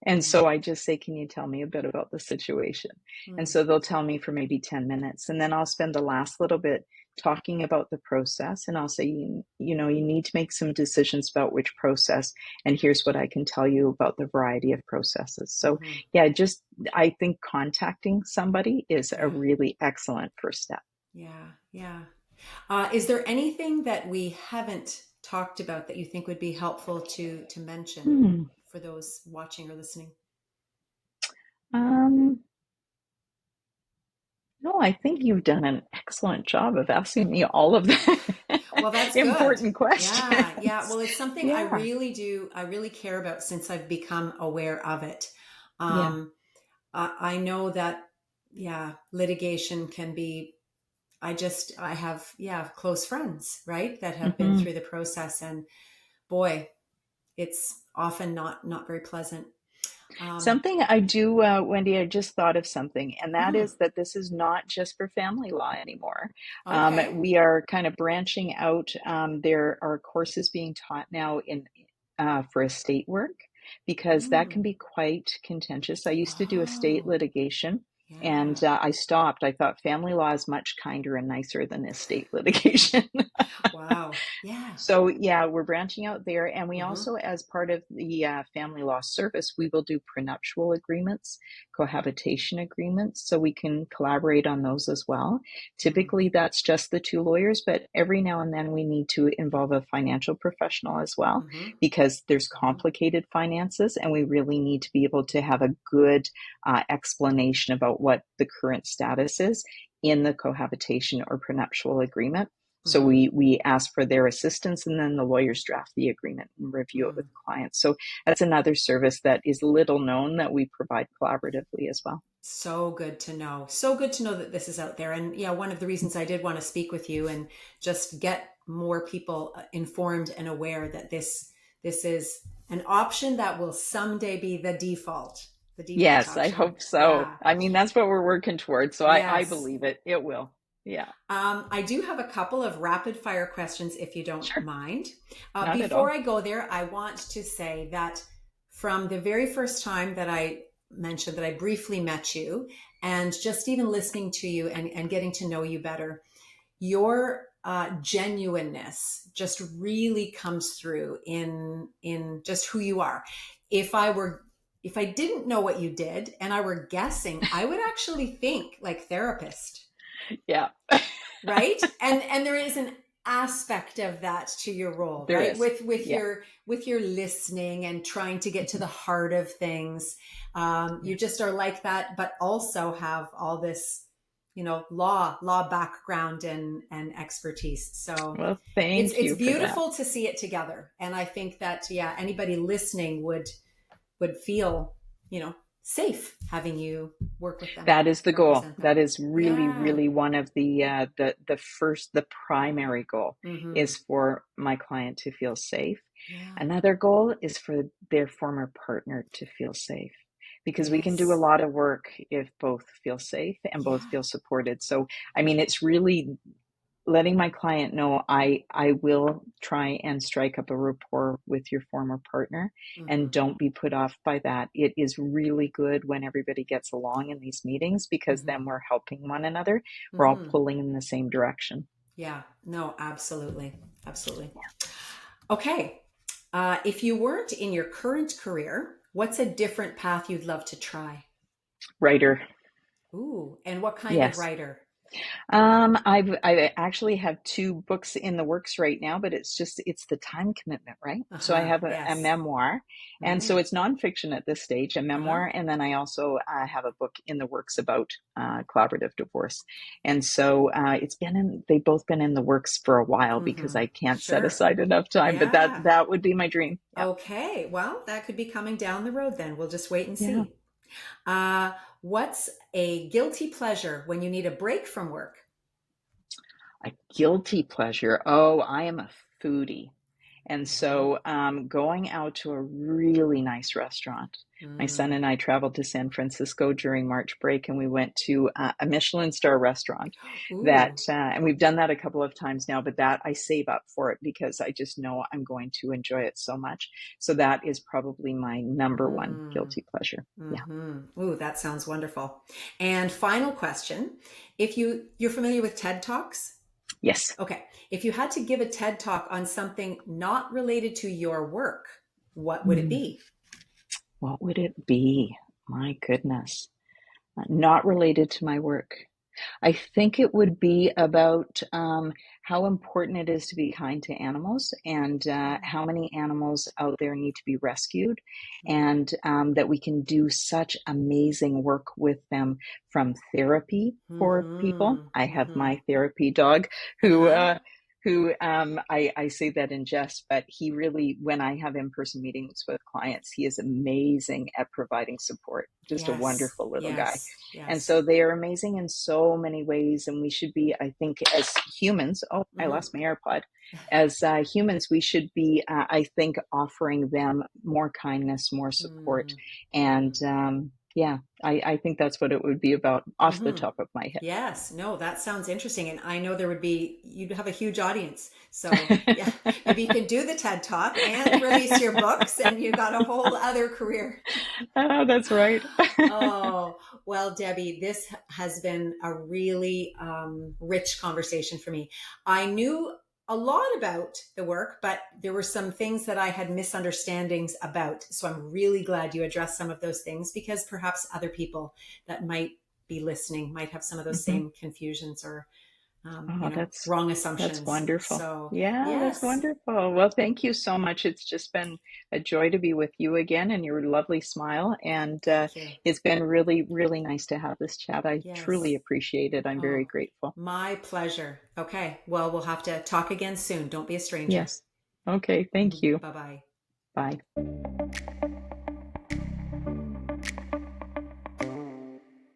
And Mm-hmm. so I just say, can you tell me a bit about the situation? And Mm. so they'll tell me for maybe 10 minutes. And then I'll spend the last little bit talking about the process. And I'll say, you need to make some decisions about which process. And here's what I can tell you about the variety of processes. So, Mm-hmm. yeah, I think contacting somebody is a Yeah. really excellent first step. Yeah. Yeah. Is there anything that we haven't talked about that you think would be helpful to mention Hmm. for those watching or listening? Um, no, I think you've done an excellent job of asking me all of the Well, that's good. important Yeah, questions. yeah. Well, it's something I Yeah, really do. I really care about since I've become aware of it. yeah. Um, I know that, yeah, litigation can be. I have, yeah, close friends, right, that have been Hmm. through the process, and boy, it's often not very pleasant. Um, Something I do, Wendy, I just thought of something, and that mhm. is that this is not just for family law anymore. Okay. We are kind of branching out. There are courses being taught now in for estate work because that can Mm. be quite contentious. I used to do estate Oh, litigation. And yeah. I stopped. I thought family law is much kinder and nicer than estate litigation. Wow. Yeah. So yeah, we're branching out there, and we Mm-hmm. also, as part of the family law service, we will do prenuptial agreements, cohabitation agreements, so we can collaborate on those as well. Mm. Typically, that's just the two lawyers, but every now and then we need to involve a financial professional as well, Mm-hmm. because there's Mm-hmm. complicated finances, and we really need to be able to have a good explanation about what the current status is in the cohabitation or prenuptial agreement. So Mm-hmm. we ask for their assistance, and then the lawyers draft the agreement and review it with Mm. the clients. So that's another service that is little known that we provide collaboratively as well. So good to know. So good to know that this is out there. And yeah, one of the reasons I did want to speak with you and just get more people informed and aware that this is an option that will someday be the default Yes, I option. hope so. Yeah. I mean, that's what we're working towards. So I Yes. believe it. It will. Yeah, I do have a couple of rapid fire questions if you don't sure. mind. Not at Before all. I go there, I want to say that from the very first time that I mentioned that I briefly met you and just even listening to you and getting to know you better, your genuineness just really comes through in just who you are. If I were if I didn't know what you did and I were guessing, I would actually think like therapist, Yeah, right? And there is an aspect of that to your role, there right, is. Yeah, with your listening and trying to get to the heart of things. You yeah. just are like that, but also have all this, law background and expertise. So Well, it's thank it's you for that. beautiful to see it together, and I think that, yeah, anybody listening would feel, safe having you work with them, That is the goal. represent That them. is really, Yeah. really one of the primary goal Mm-hmm. is for my client to feel safe. Yeah. Another goal is for their former partner to feel safe, because we can do a Yes. lot of work if both feel safe and both Yeah. feel supported. So, I mean, it's really letting my client know I will try and strike up a rapport with your former partner, Mm-hmm. and don't be put off by that. It is really good when everybody gets along in these meetings, because Mm-hmm. then we're helping one another. We're all Mm-hmm. pulling in the same direction. Yeah. No, absolutely. Absolutely. Okay. If you weren't in your current career, What's a different path you'd love to try? Writer. Ooh, and what kind of Yes. writer? I actually have two books in the works right now, but it's the time commitment, right? So I Uh-huh. have a Yes. memoir, and so Mm. it's nonfiction at this stage, a Uh-huh. memoir, and then I also have a book in the works about collaborative divorce, and so they've both been in the works for a while because Mm-hmm. I can't set Sure. aside enough time. But that Yeah. that would be my dream. Yeah, Okay. Well, that could be coming down the road then. We'll just wait and yeah. see. Uh, what's a guilty pleasure when you need a break from work? A guilty pleasure. Oh, I am a foodie. And Mm-hmm. so going out to a really nice restaurant. My son Mm. and I traveled to San Francisco during March break, and we went to a Michelin star restaurant Ooh. and we've done that a couple of times now, but that I save up for it because I just know I'm going to enjoy it so much. So that is probably my number one Mm. guilty pleasure. Yeah. Mm-hmm. Ooh, that sounds wonderful. And final question. If you're familiar with TED Talks? Yes. Okay. If you had to give a TED Talk on something not related to your work, what would it Hmm. be? What would it be? My goodness. Not related to my work. I think it would be about how important it is to be kind to animals and how many animals out there need to be rescued, Mm-hmm. and that we can do such amazing work with them from therapy for people. Mm-hmm. I have Mm-hmm. my therapy dog who. Uh-huh. I say that in jest, but he really, when I have in person meetings with clients, he is amazing at providing support. Just a Yes. wonderful little guy. Yes. And Yes. so they are amazing in so many ways. And we should be, I think, as humans, oh, I Mm-hmm. lost my AirPod. As humans, we should be, I think, offering them more kindness, more support. And yeah, I think that's what it would be about off the Mm-hmm. top of my Yes, no, that sounds interesting. And I know you'd have a huge audience. So, yeah, maybe you can do the TED Talk and release your books, and you got a whole other career. head. Oh, that's right. Oh, well, Debbie, this has been a really rich conversation for me. I knew a lot about the work, but there were some things that I had misunderstandings about. So I'm really glad you addressed some of those things because perhaps other people that might be listening might have some of those Mhm. same confusions or, Oh, wrong that's assumptions. wonderful. So, Yeah, that's yes, wonderful. Well, thank you so much. It's just been a joy to be with you again and your lovely smile. And thank you. it's been really, really nice to have this chat. I truly Yes. appreciate it. I'm very Oh, grateful. my pleasure. Okay. Well, we'll have to talk again soon. Don't be a stranger. Yes. Okay. Thank you. Bye bye. Bye.